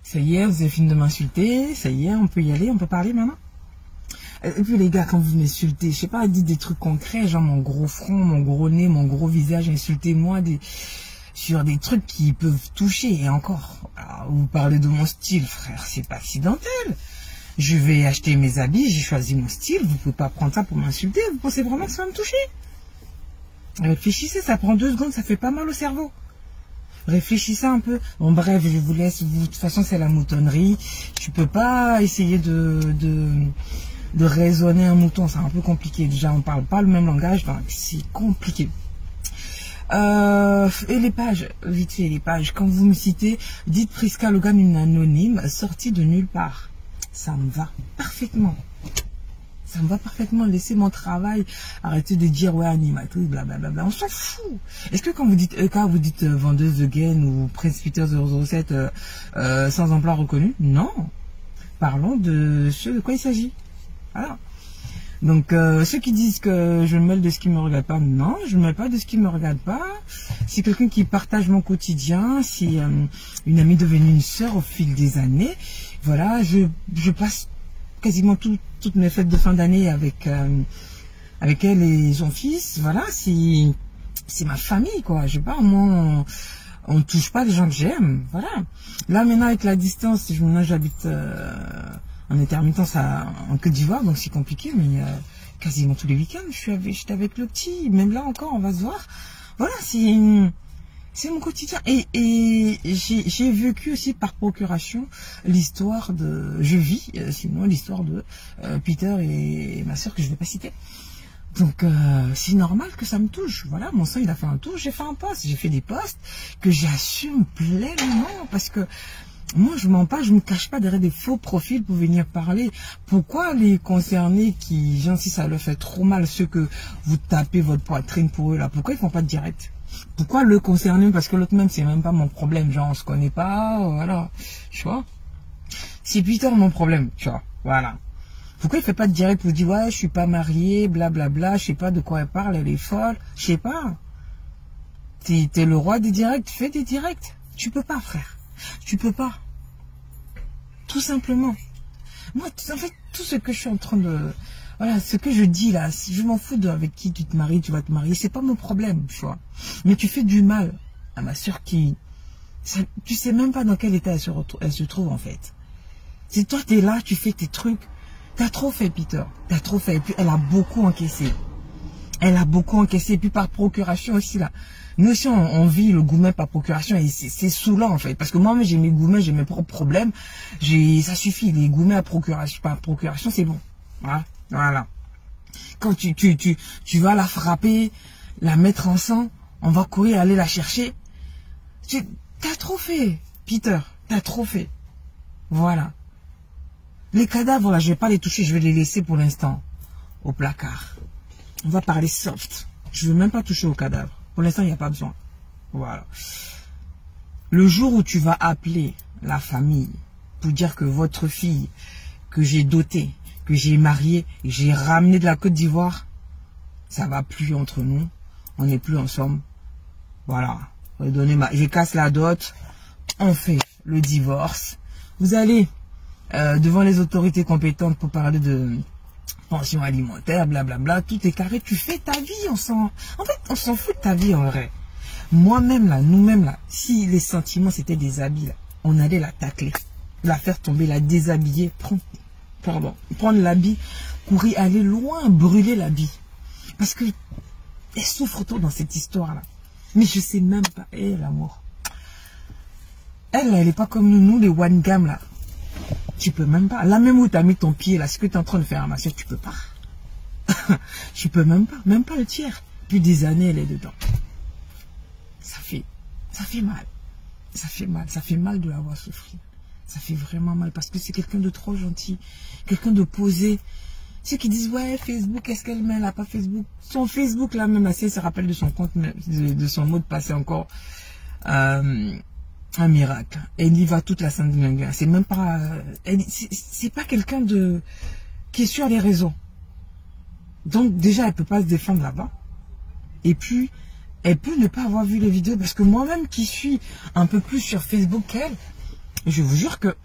Ça y est, vous avez fini de m'insulter. Ça y est, on peut y aller, on peut parler maintenant. Et puis les gars, quand vous m'insultez, je sais pas, dites des trucs concrets, genre mon gros front, mon gros nez, mon gros visage, insultez-moi sur des trucs qui peuvent toucher. Et encore, alors, vous parlez de mon style, frère, c'est pas accidentel. Je vais acheter mes habits, j'ai choisi mon style, vous pouvez pas prendre ça pour m'insulter, vous pensez vraiment que ça va me toucher? Réfléchissez, ça prend 2 secondes, ça fait pas mal au cerveau. Réfléchissez un peu. Bon bref, je vous laisse, de toute façon c'est la moutonnerie. Tu peux pas essayer de raisonner un mouton, c'est un peu compliqué. Déjà, on parle pas le même langage, donc c'est compliqué. Et les pages, vite fait, les pages. Quand vous me citez, dites Prisca Logan, une anonyme, sortie de nulle part. Ça me va parfaitement. Ça me va parfaitement. Laissez mon travail. Arrêtez de dire, ouais, animatrice, blablabla. On s'en fout. Est-ce que quand vous dites EK, vous dites vendeuse de gain ou Prince-Peter 007 sans emploi reconnu? Non. Parlons de ce de quoi il s'agit. Voilà. Donc, ceux qui disent que je me mêle de ce qui me regarde pas, non, je me mêle pas de ce qui me regarde pas. C'est quelqu'un qui partage mon quotidien, c'est une amie devenue une sœur au fil des années. Voilà, je passe quasiment toutes mes fêtes de fin d'année avec elle et son fils. Voilà, c'est ma famille, quoi. Je sais pas, moi, on touche pas les gens que j'aime. Voilà. Là, maintenant, avec la distance, maintenant, j'habite en intermittence en Côte d'Ivoire, donc c'est compliqué, mais quasiment tous les week-ends, j'étais avec le petit. Même là encore, on va se voir. Voilà, c'est mon quotidien. Et j'ai vécu aussi par procuration l'histoire de... Je vis, sinon, l'histoire de Peter et ma soeur que je ne vais pas citer. Donc, c'est normal que ça me touche. Voilà, mon sang, il a fait un tour, j'ai fait un post. J'ai fait des posts que j'assume pleinement parce que moi, je mens pas, je me cache pas derrière des faux profils pour venir parler. Pourquoi les concernés qui, genre, si ça leur fait trop mal, ceux que vous tapez votre poitrine pour eux là, pourquoi ils font pas de direct? Pourquoi le concerné? Parce que l'autre même, c'est même pas mon problème. Genre, on se connaît pas, voilà. Tu vois? C'est Peter mon problème, tu vois. Voilà. Pourquoi il fait pas de direct pour dire, ouais, je suis pas marié, blablabla, je sais pas de quoi elle parle, elle est folle. Je sais pas. T'es le roi des directs, fais des directs. Tu peux pas, frère. Tu peux pas. Tout simplement. Moi, en fait, tout ce que je suis en train de... Voilà, ce que je dis là, je m'en fous avec qui tu te maries, tu vas te marier, c'est pas mon problème, tu vois. Mais tu fais du mal à ma soeur qui... Tu sais même pas dans quel état elle se trouve, en fait. Si toi, t'es là, tu fais tes trucs. T'as trop fait, Peter. T'as trop fait. Et puis, elle a beaucoup encaissé. Elle a beaucoup encaissé. Et puis, par procuration aussi, là. Nous aussi, on vit le goumet par procuration et c'est saoulant, en fait. Parce que moi-même, j'ai mes goumets, j'ai mes propres problèmes. Ça suffit. Les goumets par procuration, c'est bon. Voilà. Voilà. Quand tu vas la frapper, la mettre en sang, on va courir, aller la chercher. T'as trop fait, Peter. T'as trop fait. Voilà. Les cadavres, là, je vais pas les toucher. Je vais les laisser pour l'instant au placard. On va parler soft. Je veux même pas toucher aux cadavres. Pour l'instant, il n'y a pas besoin. Voilà. Le jour où tu vas appeler la famille pour dire que votre fille, que j'ai dotée, que j'ai mariée, et j'ai ramenée de la Côte d'Ivoire, ça va plus entre nous. On n'est plus ensemble. Voilà. Je casse la dot. On fait le divorce. Vous allez devant les autorités compétentes pour parler de pension alimentaire, blablabla, tout est carré, tu fais ta vie, en fait, on s'en fout de ta vie en vrai. Moi-même là, nous-mêmes là, si les sentiments c'était des habits là, on allait la tacler, la faire tomber, la déshabiller, prendre l'habit, courir, aller loin, brûler l'habit. Parce que elle souffre trop dans cette histoire là. Mais je sais même pas, l'amour. Elle est pas comme nous les one gam là. Tu peux même pas. Là même où tu as mis ton pied, là, ce que tu es en train de faire à ma soeur, tu peux pas. Tu peux même pas le tiers. Depuis des années, elle est dedans. Ça fait mal. Ça fait mal de la voir souffrir. Ça fait vraiment mal parce que c'est quelqu'un de trop gentil, quelqu'un de posé. Ceux qui disent, ouais, Facebook, est-ce qu'elle met, elle n'a pas Facebook? Son Facebook, là, même, elle se rappelle de son compte, de son mot de passe encore. Un miracle. Elle y va toute la Sainte-Guinguin. C'est même pas... c'est pas quelqu'un qui est sur les réseaux. Donc, déjà, elle peut pas se défendre là-bas. Et puis, elle peut ne pas avoir vu les vidéos. Parce que moi-même, qui suis un peu plus sur Facebook qu'elle, Je vous jure que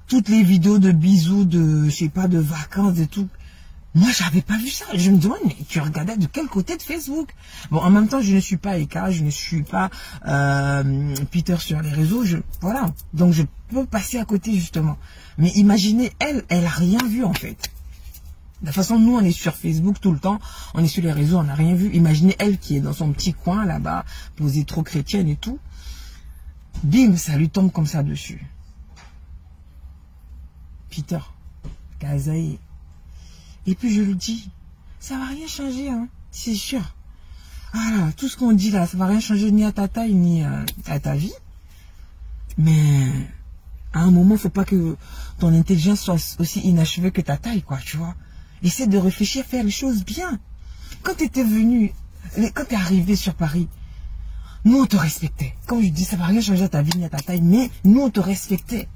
toutes les vidéos de bisous, de, je sais pas, de vacances et tout, moi, j'avais pas vu ça. Je me demande, mais tu regardais de quel côté de Facebook? Bon, en même temps, je ne suis pas Eka, je ne suis pas Peter sur les réseaux. Voilà. Donc, je peux passer à côté, justement. Mais imaginez, elle a rien vu, en fait. De toute façon, nous, on est sur Facebook tout le temps. On est sur les réseaux, on n'a rien vu. Imaginez elle qui est dans son petit coin, là-bas, posée trop chrétienne et tout. Bim, ça lui tombe comme ça dessus. Peter, Kazaï. Et puis je lui dis, ça va rien changer, hein, c'est sûr. Ah, tout ce qu'on dit là, ça va rien changer ni à ta taille, ni à ta vie. Mais à un moment, faut pas que ton intelligence soit aussi inachevée que ta taille, quoi, tu vois. Essaie de réfléchir, faire les choses bien. Quand tu étais venu, quand tu es arrivé sur Paris, nous on te respectait. Comme je dis, ça va rien changer à ta vie ni à ta taille, mais nous on te respectait.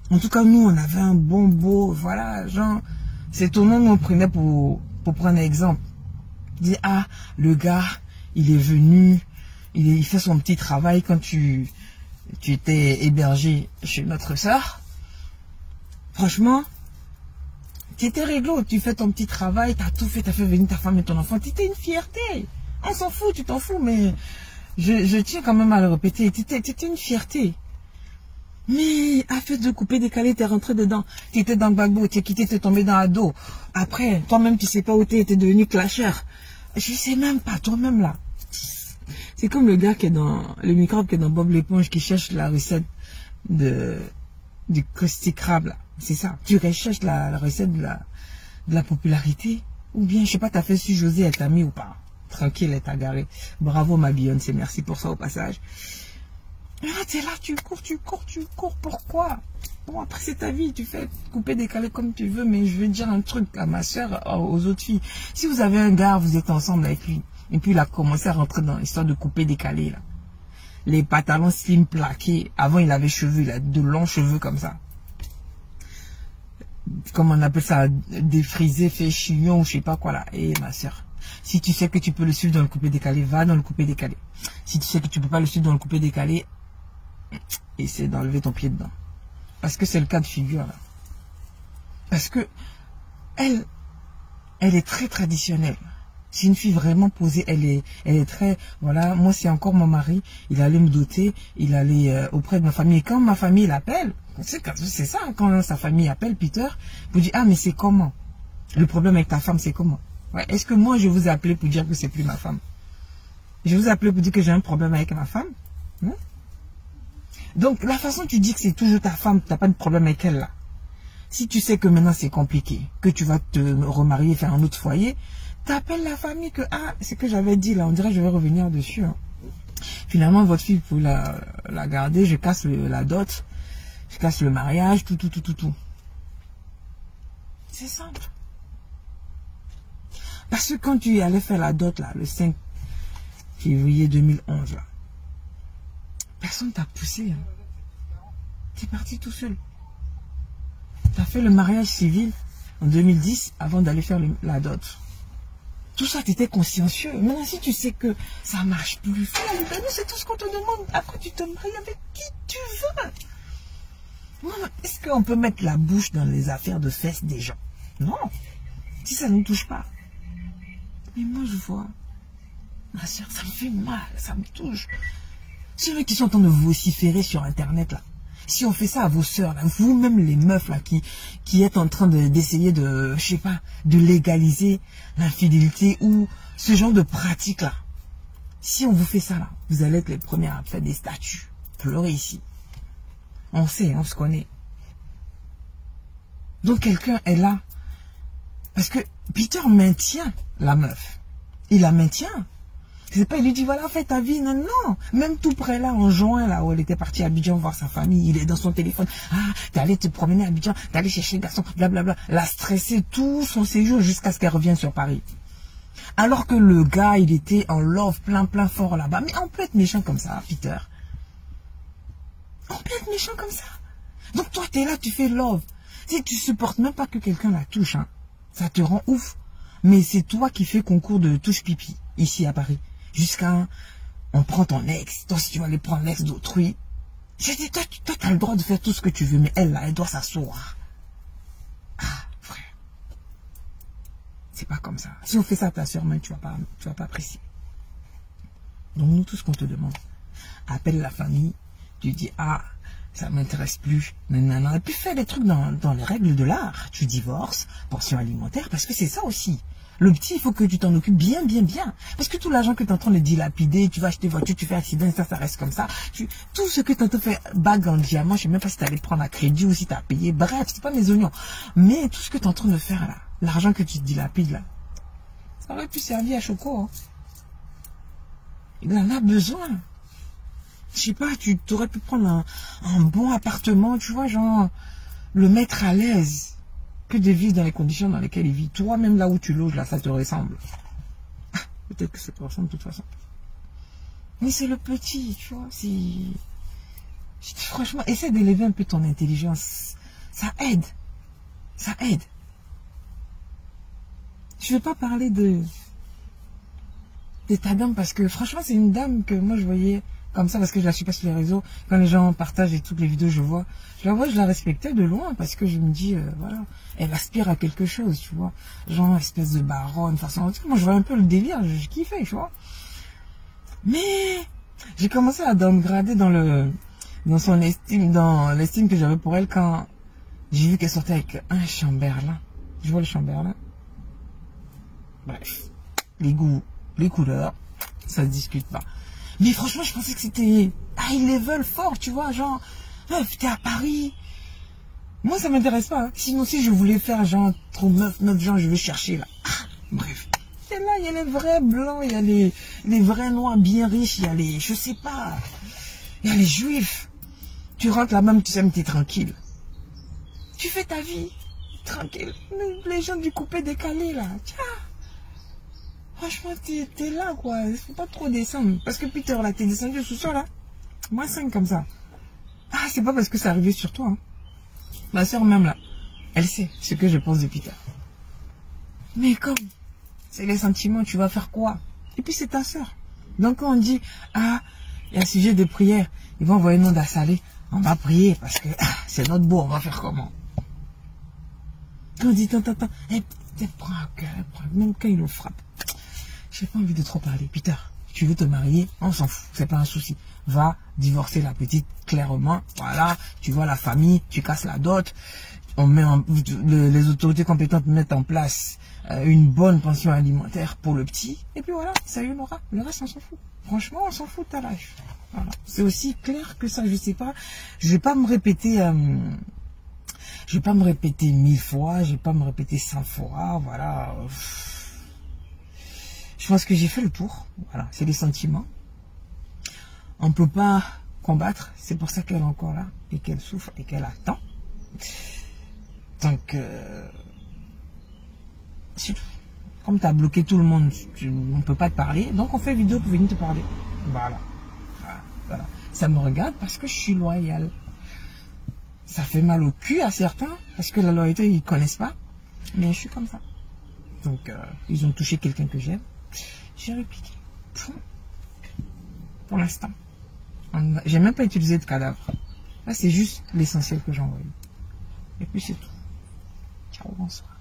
En tout cas, nous on avait un bon beau, voilà, genre... C'est ton nom qu'on prenait pour prendre un exemple. Il dit, ah, le gars, il est venu, il fait son petit travail quand tu étais hébergé chez notre sœur. Franchement, tu étais réglo, tu fais ton petit travail, tu as tout fait, tu as fait venir ta femme et ton enfant. Tu étais une fierté. On s'en fout, tu t'en fous, mais je tiens quand même à le répéter. Tu étais une fierté. Mais à fait de couper, décaler, t'es rentré dedans. Tu étais dans le bagbo, t'es quitté, t'es tombé dans la dos. Après, toi-même, tu sais pas où t'es devenu clasher. Je sais même pas, toi-même là. C'est comme le gars qui est dans, le microbe qui est dans Bob l'éponge qui cherche la recette du Krusty Krab là. C'est ça. Tu recherches la recette de la popularité. Ou bien, je sais pas, t'as fait sur José, elle t'a mis ou pas. Tranquille, elle t'a garé. Bravo ma Beyoncé, merci pour ça au passage. Là, t'es là, tu cours, pourquoi? Bon, après, c'est ta vie, tu fais couper, décaler comme tu veux, mais je veux dire un truc à ma soeur, aux autres filles. Si vous avez un gars, vous êtes ensemble avec lui, et puis il a commencé à rentrer dans l'histoire de couper, décaler, là. Les pantalons slim plaqués, avant il avait cheveux, il a de longs cheveux comme ça. Comment on appelle ça, défrisé, fait chignon, je sais pas quoi là. Et ma soeur, si tu sais que tu peux le suivre dans le coupé décalé, va dans le coupé décalé. Si tu sais que tu peux pas le suivre dans le coupé décalé, essaie d'enlever ton pied dedans. Parce que c'est le cas de figure là. Parce que elle est très traditionnelle. C'est une fille vraiment posée. Elle est très, voilà, moi c'est encore mon mari. Il allait me doter, il allait auprès de ma famille. Et quand ma famille l'appelle, c'est ça, quand sa famille appelle Peter, vous dit, ah mais c'est comment? Le problème avec ta femme c'est comment? Ouais, est-ce que moi je vous ai appelé pour dire que c'est plus ma femme? Je vous ai appelé pour dire que j'ai un problème avec ma femme? Hein? Donc, la façon dont tu dis que c'est toujours ta femme, tu n'as pas de problème avec elle là. Si tu sais que maintenant c'est compliqué, que tu vas te remarier, faire un autre foyer, t'appelles la famille que, ah, c'est que j'avais dit là, on dirait que je vais revenir dessus. Hein. Finalement, votre fille, vous la garder, je casse la dot, je casse le mariage, tout. C'est simple. Parce que quand tu allais faire la dot là, le 5 février 2011 là, personne t'a poussé. Hein. T'es parti tout seul. T'as fait le mariage civil en 2010 avant d'aller faire la dot. Tout ça, t'étais consciencieux. Maintenant, si tu sais que ça marche plus, c'est tout ce qu'on te demande. Après, tu te maries avec qui tu veux. Est-ce qu'on peut mettre la bouche dans les affaires de fesses des gens? Non. Si ça ne nous touche pas. Mais moi, je vois. Ma soeur, ça me fait mal. Ça me touche. Ceux qui sont en train de vociférer sur Internet, là. Si on fait ça à vos sœurs, là, vous-même les meufs, là, qui êtes en train d'essayer de, je sais pas, de légaliser l'infidélité ou ce genre de pratique, là. Si on vous fait ça, là, vous allez être les premières à faire des statues. Pleurer ici. On sait, on se connaît. Donc quelqu'un est là. Parce que Peter maintient la meuf. Il la maintient. C'est pas, il lui dit, voilà, fais ta vie. Non, non. Même tout près là, en juin, là, où elle était partie à Abidjan voir sa famille, il est dans son téléphone. Ah, t'es allé te promener à Abidjan, t'es allé chercher le garçon, blablabla. La stresser tout son séjour jusqu'à ce qu'elle revienne sur Paris. Alors que le gars, il était en love, plein fort là-bas. Mais on peut être méchant comme ça, Peter. On peut être méchant comme ça. Donc toi, t'es là, tu fais love. Si tu supportes même pas que quelqu'un la touche, hein, ça te rend ouf. Mais c'est toi qui fais concours de touche pipi, ici à Paris. Jusqu'à, on prend ton ex. Toi, si tu vas aller prendre l'ex d'autrui, J'ai dit, toi, tu as le droit de faire tout ce que tu veux, mais elle, là, elle doit s'asseoir. Ah, frère. C'est pas comme ça. Si on fait ça à ta soeur, même, tu vas pas apprécier. Donc, nous, tout ce qu'on te demande, appelle la famille, tu dis, ah, ça m'intéresse plus, nanana. Et puis, fais des trucs dans les règles de l'art. Tu divorces, pension alimentaire, parce que c'est ça aussi. Le petit, il faut que tu t'en occupes bien, bien, bien. Parce que tout l'argent que tu es en train de dilapider, tu vas acheter voiture, tu fais accident, ça reste comme ça. Tout ce que tu as en train de faire bague en diamant, je sais même pas si tu allais prendre à crédit ou si tu as payé. Bref, c'est pas mes oignons. Mais tout ce que tu es en train de faire là, l'argent que tu dilapides là, ça aurait pu servir à Choco. Hein. Il en a besoin. Je sais pas, tu aurais pu prendre un bon appartement, tu vois, genre, le mettre à l'aise. Que de vivre dans les conditions dans lesquelles il vit. Toi, même là où tu loges, là, ça te ressemble. Ah, peut-être que c'est pas ressemble de toute façon. Mais c'est le petit, tu vois. Franchement, essaie d'élever un peu ton intelligence. Ça aide. Ça aide. Je ne vais pas parler de ta dame parce que, franchement, c'est une dame que moi, je voyais comme ça parce que je la suis pas sur les réseaux. Quand les gens partagent et toutes les vidéos, je la respectais de loin parce que je me dis, voilà, elle aspire à quelque chose, tu vois. Genre, espèce de baronne, façon. Moi, je vois un peu le délire, je kiffais, tu vois. Mais, j'ai commencé à downgrader dans son estime, dans l'estime que j'avais pour elle quand j'ai vu qu'elle sortait avec un Chamberlain. Je vois le Chamberlain. Bref. Les goûts, les couleurs, ça se discute pas. Mais franchement, je pensais que c'était high level fort, tu vois, genre, t'es à Paris. Moi, ça m'intéresse pas. Hein. Sinon, si je voulais faire genre trop meuf, genre, je vais chercher là. Ah, bref. Et là, il y a les vrais blancs, il y a les vrais noirs bien riches, il y a les, je sais pas, il y a les juifs. Tu rentres là même, tu sais, t'es tranquille. Tu fais ta vie, tranquille. Les gens du coupé décalé là, tiens. Franchement, t'es là, quoi. Il faut pas trop descendre. Parce que Peter, là, t'es descendu sous sol, là. Moi, 5 comme ça. Ah, c'est pas parce que c'est arrivé sur toi. Hein. Ma soeur, même, là, elle sait ce que je pense de Peter. Mais comme c'est les sentiments, tu vas faire quoi? Et puis, c'est ta soeur. Donc, quand on dit, ah, il y a un sujet de prière, ils vont envoyer nous d'assaler. On va prier parce que c'est notre beau, on va faire comment? Quand on dit, attends, elle prend un cœur, même quand il le frappe. J'ai pas envie de trop parler. Peter, tu veux te marier, on s'en fout, c'est pas un souci. Va divorcer la petite clairement. Voilà, tu vois la famille, tu casses la dot. Les autorités compétentes mettent en place une bonne pension alimentaire pour le petit. Et puis voilà, ça y aura. Le reste, on s'en fout. Franchement, on s'en fout de ta life. Voilà. C'est aussi clair que ça, je sais pas. Je vais pas me répéter. Je vais pas me répéter 1000 fois. Je vais pas me répéter 100 fois. Voilà. Je pense que j'ai fait le tour. Voilà, c'est les sentiments. On ne peut pas combattre. C'est pour ça qu'elle est encore là et qu'elle souffre et qu'elle attend. Donc, comme tu as bloqué tout le monde, on ne peut pas te parler. Donc, on fait vidéo pour venir te parler. Voilà. Voilà. Ça me regarde parce que je suis loyale. Ça fait mal au cul à certains parce que la loyauté, ils ne connaissent pas. Mais je suis comme ça. Donc, ils ont touché quelqu'un que j'aime. J'ai répliqué. Pour l'instant. J'ai même pas utilisé de cadavre. Là, c'est juste l'essentiel que j'ai envoyé. Et puis c'est tout. Ciao, bonsoir.